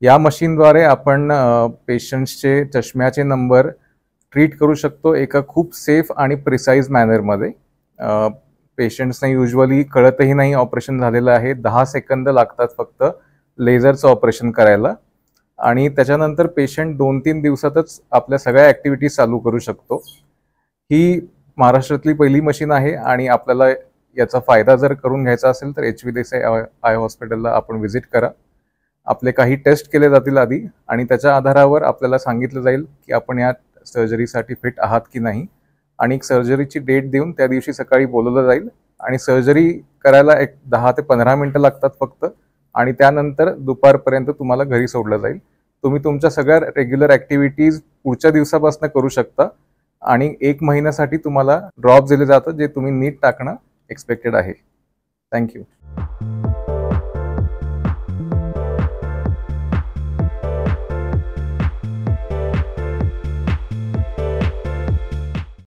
या मशीनद्वारे आपण पेशंट्सचे चष्म्याचे नंबर ट्रीट करू शकतो एका खूप सेफ आणि प्रिसाइज मॅनरमध्ये. पेशंट्सना युजली कळतही नाही ऑपरेशन झालेलं आहे. 10 सेकंद लागतात फक्त लेझरचं ऑपरेशन करायला आणि त्याच्यानंतर पेशंट 2-3 दिवसातच आपल्या सगळ्या ॲक्टिव्हिटीज चालू करू शकतो. ही महाराष्ट्रातली पहिली मशीन आहे आणि आपल्याला याचा फायदा जर करून घ्यायचा असेल तर HV देसाई आय हॉस्पिटलला आपण व्हिजिट करा. आपले काही टेस्ट केले जातील आधी आणि त्याच्या आधारावर आपल्याला सांगितलं जाईल की आपण या सर्जरीसाठी फिट आहात की नाही आणि एक सर्जरीची डेट देऊन त्या दिवशी सकाळी बोलवलं जाईल आणि सर्जरी करायला एक 10 ते 15 मिनिटं लागतात फक्त आणि त्यानंतर दुपारपर्यंत तुम्हाला घरी सोडलं जाईल. तुम्ही तुमच्या सगळ्या रेग्युलर ॲक्टिव्हिटीज पुढच्या दिवसापासून करू शकता आणि 1 महिन्यासाठी तुम्हाला ड्रॉप दिले जातात जे तुम्ही नीट टाकणं एक्सपेक्टेड आहे. थँक्यू.